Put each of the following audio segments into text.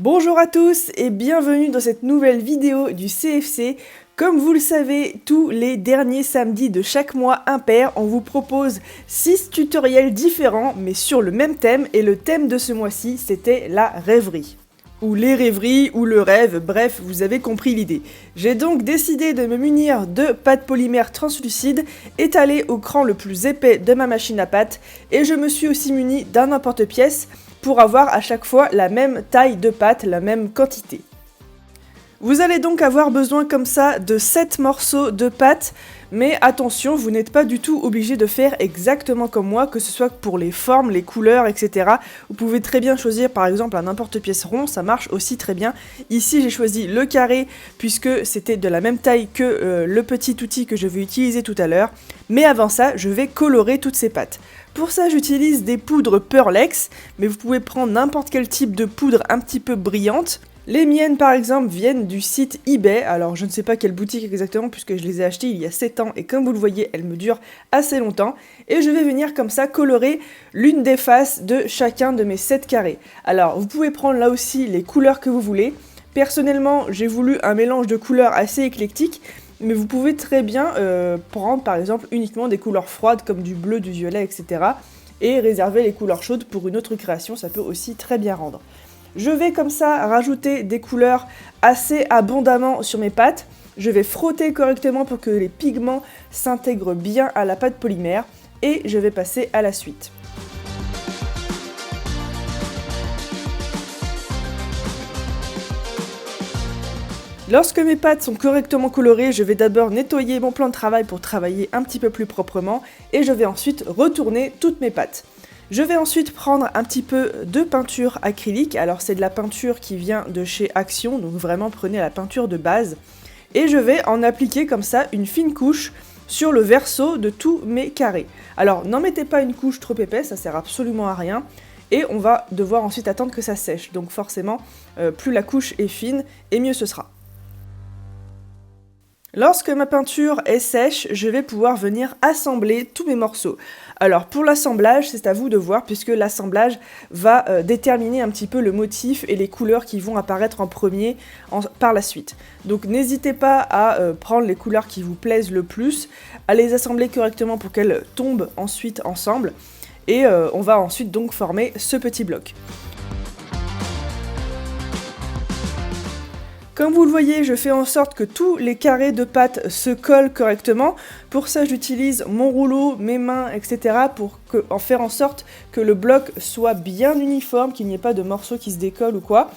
Bonjour à tous et bienvenue dans cette nouvelle vidéo du CFC. Comme vous le savez, tous les derniers samedis de chaque mois impair, on vous propose 6 tutoriels différents mais sur le même thème, et le thème de ce mois-ci c'était la rêverie. Ou les rêveries, ou le rêve, bref, vous avez compris l'idée. J'ai donc décidé de me munir de pâte polymère translucide étalée au cran le plus épais de ma machine à pâte, et je me suis aussi muni d'un emporte-pièce pour avoir à chaque fois la même taille de pâte, la même quantité. Vous allez donc avoir besoin comme ça de 7 morceaux de pâte, mais attention, vous n'êtes pas du tout obligé de faire exactement comme moi, que ce soit pour les formes, les couleurs, etc. Vous pouvez très bien choisir par exemple un emporte-pièce rond, ça marche aussi très bien. Ici j'ai choisi le carré puisque c'était de la même taille que le petit outil que je vais utiliser tout à l'heure, mais avant ça je vais colorer toutes ces pâtes. Pour ça j'utilise des poudres Pearlex, mais vous pouvez prendre n'importe quel type de poudre un petit peu brillante. Les miennes par exemple viennent du site eBay, alors je ne sais pas quelle boutique exactement puisque je les ai achetées il y a 7 ans et comme vous le voyez elles me durent assez longtemps, et je vais venir comme ça colorer l'une des faces de chacun de mes 7 carrés. Alors vous pouvez prendre là aussi les couleurs que vous voulez. Personnellement j'ai voulu un mélange de couleurs assez éclectique, mais vous pouvez très bien prendre par exemple uniquement des couleurs froides comme du bleu, du violet, etc. et réserver les couleurs chaudes pour une autre création, ça peut aussi très bien rendre. Je vais comme ça rajouter des couleurs assez abondamment sur mes pâtes. Je vais frotter correctement pour que les pigments s'intègrent bien à la pâte polymère et je vais passer à la suite. Lorsque mes pâtes sont correctement colorées, je vais d'abord nettoyer mon plan de travail pour travailler un petit peu plus proprement et je vais ensuite retourner toutes mes pâtes. Je vais ensuite prendre un petit peu de peinture acrylique, alors c'est de la peinture qui vient de chez Action, donc vraiment prenez la peinture de base, et je vais en appliquer comme ça une fine couche sur le verso de tous mes carrés. Alors n'en mettez pas une couche trop épaisse, ça sert absolument à rien, et on va devoir ensuite attendre que ça sèche, donc forcément plus la couche est fine et mieux ce sera. Lorsque ma peinture est sèche, je vais pouvoir venir assembler tous mes morceaux. Alors pour l'assemblage, c'est à vous de voir puisque l'assemblage va déterminer un petit peu le motif et les couleurs qui vont apparaître en premier par la suite. Donc n'hésitez pas à prendre les couleurs qui vous plaisent le plus, à les assembler correctement pour qu'elles tombent ensuite ensemble et on va ensuite donc former ce petit bloc. Comme vous le voyez, je fais en sorte que tous les carrés de pâte se collent correctement. Pour ça, j'utilise mon rouleau, mes mains, etc. pour faire en sorte que le bloc soit bien uniforme, qu'il n'y ait pas de morceaux qui se décollent ou quoi.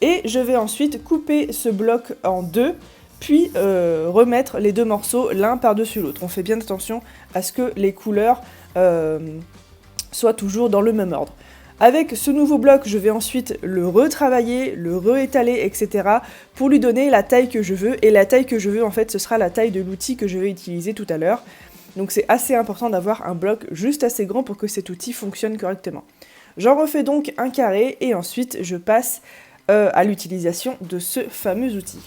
Et je vais ensuite couper ce bloc en deux, puis remettre les deux morceaux l'un par-dessus l'autre. On fait bien attention à ce que les couleurs soient toujours dans le même ordre. Avec ce nouveau bloc, je vais ensuite le retravailler, le réétaler, etc. pour lui donner la taille que je veux. Et la taille que je veux, en fait, ce sera la taille de l'outil que je vais utiliser tout à l'heure. Donc c'est assez important d'avoir un bloc juste assez grand pour que cet outil fonctionne correctement. J'en refais donc un carré et ensuite je passe à l'utilisation de ce fameux outil.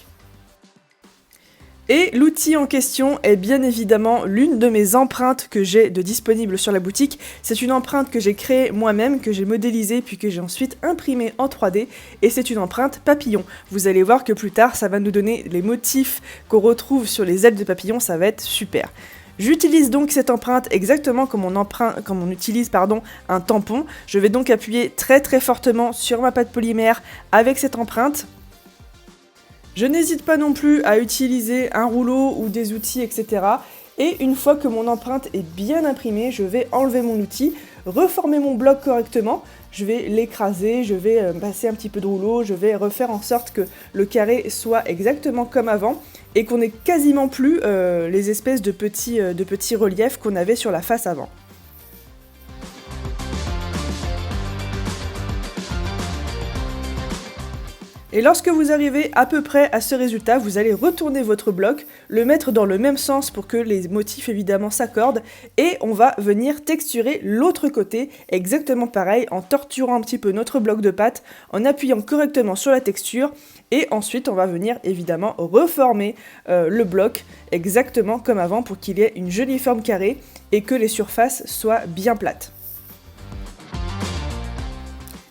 Et l'outil en question est bien évidemment l'une de mes empreintes que j'ai de disponible sur la boutique. C'est une empreinte que j'ai créée moi-même, que j'ai modélisée puis que j'ai ensuite imprimée en 3D, et c'est une empreinte papillon. Vous allez voir que plus tard ça va nous donner les motifs qu'on retrouve sur les ailes de papillon, ça va être super. J'utilise donc cette empreinte exactement comme on utilise un tampon. Je vais donc appuyer très très fortement sur ma pâte polymère avec cette empreinte. Je n'hésite pas non plus à utiliser un rouleau ou des outils, etc. Et une fois que mon empreinte est bien imprimée, je vais enlever mon outil, reformer mon bloc correctement, je vais l'écraser, je vais passer un petit peu de rouleau, je vais refaire en sorte que le carré soit exactement comme avant et qu'on n'ait quasiment plus les espèces de petits reliefs qu'on avait sur la face avant. Et lorsque vous arrivez à peu près à ce résultat, vous allez retourner votre bloc, le mettre dans le même sens pour que les motifs évidemment s'accordent, et on va venir texturer l'autre côté, exactement pareil, en torturant un petit peu notre bloc de pâte, en appuyant correctement sur la texture, et ensuite on va venir évidemment reformer le bloc exactement comme avant pour qu'il ait une jolie forme carrée et que les surfaces soient bien plates.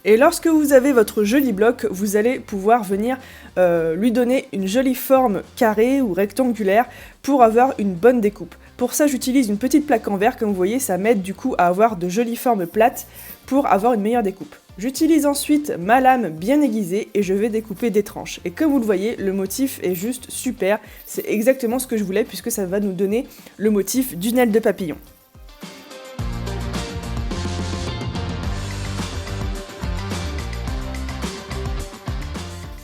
Et lorsque vous avez votre joli bloc, vous allez pouvoir venir lui donner une jolie forme carrée ou rectangulaire pour avoir une bonne découpe. Pour ça, j'utilise une petite plaque en verre, comme vous voyez, ça m'aide du coup à avoir de jolies formes plates pour avoir une meilleure découpe. J'utilise ensuite ma lame bien aiguisée et je vais découper des tranches. Et comme vous le voyez, le motif est juste super, c'est exactement ce que je voulais puisque ça va nous donner le motif d'une aile de papillon.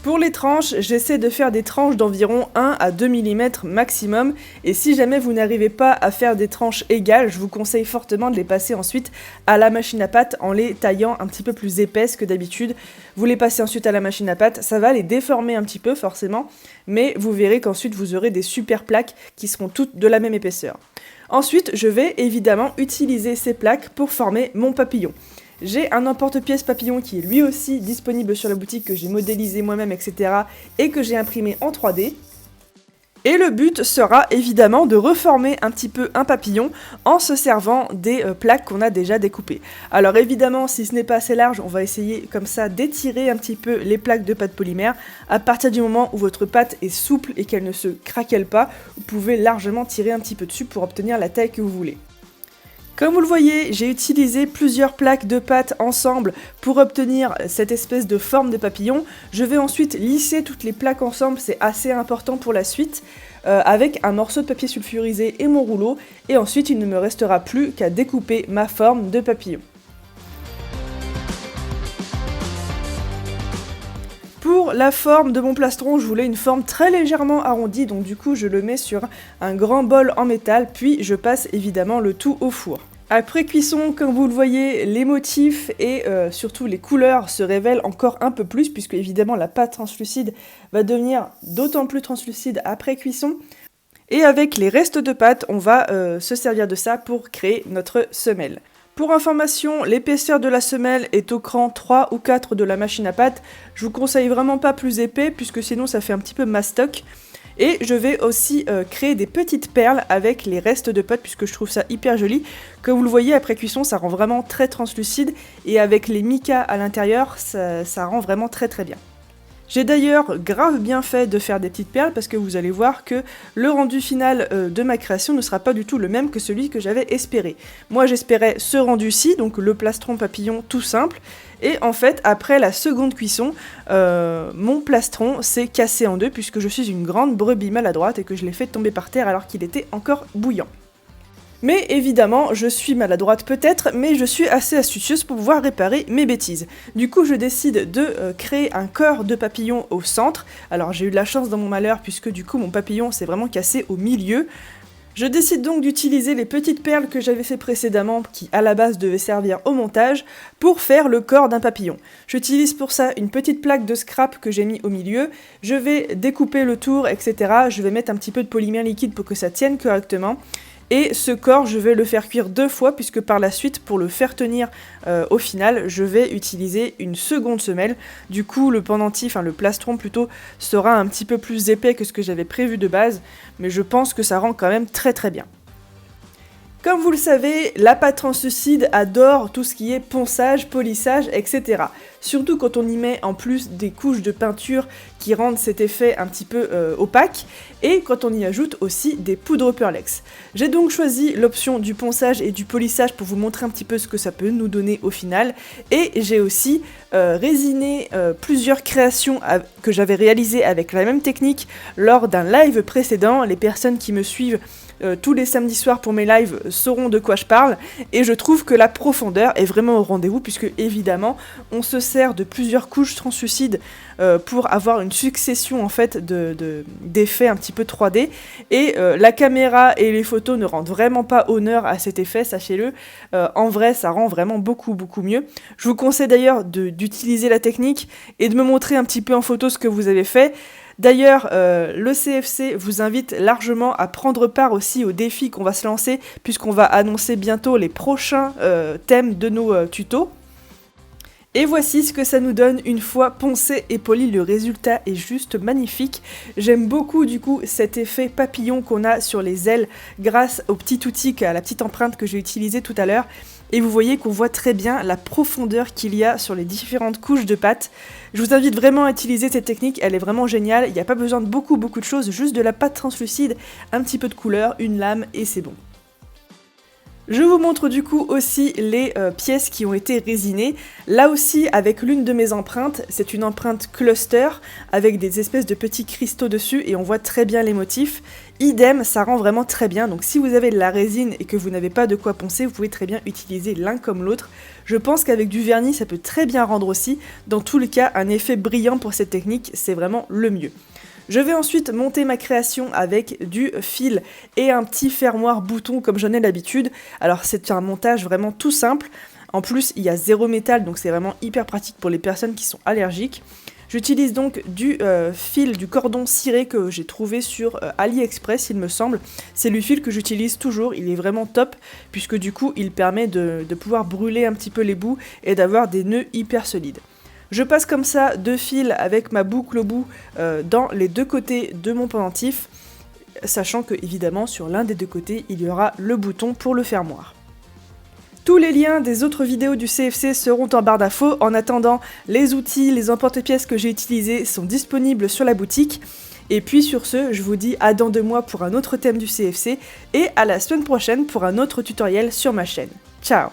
Pour les tranches, j'essaie de faire des tranches d'environ 1 à 2 mm maximum, et si jamais vous n'arrivez pas à faire des tranches égales, je vous conseille fortement de les passer ensuite à la machine à pâte en les taillant un petit peu plus épaisses que d'habitude. Vous les passez ensuite à la machine à pâte, ça va les déformer un petit peu forcément, mais vous verrez qu'ensuite vous aurez des super plaques qui seront toutes de la même épaisseur. Ensuite, je vais évidemment utiliser ces plaques pour former mon papillon. J'ai un emporte-pièce papillon qui est lui aussi disponible sur la boutique, que j'ai modélisé moi-même, etc. et que j'ai imprimé en 3D. Et le but sera évidemment de reformer un petit peu un papillon en se servant des plaques qu'on a déjà découpées. Alors évidemment, si ce n'est pas assez large, on va essayer comme ça d'étirer un petit peu les plaques de pâte polymère. À partir du moment où votre pâte est souple et qu'elle ne se craquelle pas, vous pouvez largement tirer un petit peu dessus pour obtenir la taille que vous voulez. Comme vous le voyez, j'ai utilisé plusieurs plaques de pâte ensemble pour obtenir cette espèce de forme de papillon. Je vais ensuite lisser toutes les plaques ensemble, c'est assez important pour la suite, avec un morceau de papier sulfurisé et mon rouleau. Et ensuite, il ne me restera plus qu'à découper ma forme de papillon. Pour la forme de mon plastron, je voulais une forme très légèrement arrondie, donc du coup je le mets sur un grand bol en métal, puis je passe évidemment le tout au four. Après cuisson, comme vous le voyez, les motifs et surtout les couleurs se révèlent encore un peu plus, puisque évidemment la pâte translucide va devenir d'autant plus translucide après cuisson. Et avec les restes de pâte, on va se servir de ça pour créer notre semelle. Pour information, l'épaisseur de la semelle est au cran 3 ou 4 de la machine à pâte. Je vous conseille vraiment pas plus épais puisque sinon ça fait un petit peu mastoc. Et je vais aussi créer des petites perles avec les restes de pâte puisque je trouve ça hyper joli. Comme vous le voyez, après cuisson, ça rend vraiment très translucide et avec les micas à l'intérieur, ça rend vraiment très très bien. J'ai d'ailleurs grave bien fait de faire des petites perles parce que vous allez voir que le rendu final de ma création ne sera pas du tout le même que celui que j'avais espéré. Moi j'espérais ce rendu-ci, donc le plastron papillon tout simple, et en fait après la seconde cuisson, mon plastron s'est cassé en deux puisque je suis une grande brebis maladroite et que je l'ai fait tomber par terre alors qu'il était encore bouillant. Mais évidemment, je suis maladroite peut-être, mais je suis assez astucieuse pour pouvoir réparer mes bêtises. Du coup, je décide de créer un corps de papillon au centre. Alors j'ai eu de la chance dans mon malheur, puisque du coup mon papillon s'est vraiment cassé au milieu. Je décide donc d'utiliser les petites perles que j'avais fait précédemment, qui à la base devaient servir au montage, pour faire le corps d'un papillon. J'utilise pour ça une petite plaque de scrap que j'ai mis au milieu, je vais découper le tour, etc. Je vais mettre un petit peu de polymère liquide pour que ça tienne correctement. Et ce corps, je vais le faire cuire 2 fois, puisque par la suite, pour le faire tenir au final, je vais utiliser une seconde semelle. Du coup, le pendentif, le plastron plutôt, sera un petit peu plus épais que ce que j'avais prévu de base, mais je pense que ça rend quand même très très bien. Comme vous le savez, la pâte translucide adore tout ce qui est ponçage, polissage, etc. Surtout quand on y met en plus des couches de peinture qui rendent cet effet un petit peu opaque, et quand on y ajoute aussi des poudres Pearlex. J'ai donc choisi l'option du ponçage et du polissage pour vous montrer un petit peu ce que ça peut nous donner au final, et j'ai aussi résiné plusieurs créations que j'avais réalisées avec la même technique lors d'un live précédent. Les personnes qui me suivent tous les samedis soirs pour mes lives sauront de quoi je parle, et je trouve que la profondeur est vraiment au rendez-vous puisque évidemment on se sert de plusieurs couches translucides pour avoir une succession en fait d'effets un petit peu 3D, et la caméra et les photos ne rendent vraiment pas honneur à cet effet, sachez-le. En vrai ça rend vraiment beaucoup mieux. Je vous conseille d'ailleurs d'utiliser la technique et de me montrer un petit peu en photo ce que vous avez fait. D'ailleurs, le CFC vous invite largement à prendre part aussi au défi qu'on va se lancer, puisqu'on va annoncer bientôt les prochains thèmes de nos tutos. Et voici ce que ça nous donne une fois poncé et poli, le résultat est juste magnifique. J'aime beaucoup du coup cet effet papillon qu'on a sur les ailes grâce au petit outil, à la petite empreinte que j'ai utilisée tout à l'heure. et vous voyez qu'on voit très bien la profondeur qu'il y a sur les différentes couches de pâte. Je vous invite vraiment à utiliser cette technique, elle est vraiment géniale, il n'y a pas besoin de beaucoup de choses, juste de la pâte translucide, un petit peu de couleur, une lame et c'est bon. Je vous montre du coup aussi les pièces qui ont été résinées. Là aussi avec l'une de mes empreintes, c'est une empreinte cluster avec des espèces de petits cristaux dessus et on voit très bien les motifs. Idem, ça rend vraiment très bien, donc si vous avez de la résine et que vous n'avez pas de quoi poncer, vous pouvez très bien utiliser l'un comme l'autre. Je pense qu'avec du vernis ça peut très bien rendre aussi. Dans tous les cas, un effet brillant pour cette technique, c'est vraiment le mieux. Je vais ensuite monter ma création avec du fil et un petit fermoir bouton comme j'en ai l'habitude. Alors c'est un montage vraiment tout simple. En plus il y a 0 métal donc c'est vraiment hyper pratique pour les personnes qui sont allergiques. J'utilise donc du fil, du cordon ciré que j'ai trouvé sur AliExpress il me semble. C'est le fil que j'utilise toujours, il est vraiment top puisque du coup il permet de pouvoir brûler un petit peu les bouts et d'avoir des nœuds hyper solides. Je passe comme ça 2 fils avec ma boucle au bout dans les 2 côtés de mon pendentif, sachant que évidemment sur l'un des 2 côtés il y aura le bouton pour le fermoir. Tous les liens des autres vidéos du CFC seront en barre d'infos. En attendant, les outils, les emporte-pièces que j'ai utilisés sont disponibles sur la boutique. Et puis sur ce, je vous dis à dans 2 mois pour un autre thème du CFC et à la semaine prochaine pour un autre tutoriel sur ma chaîne. Ciao!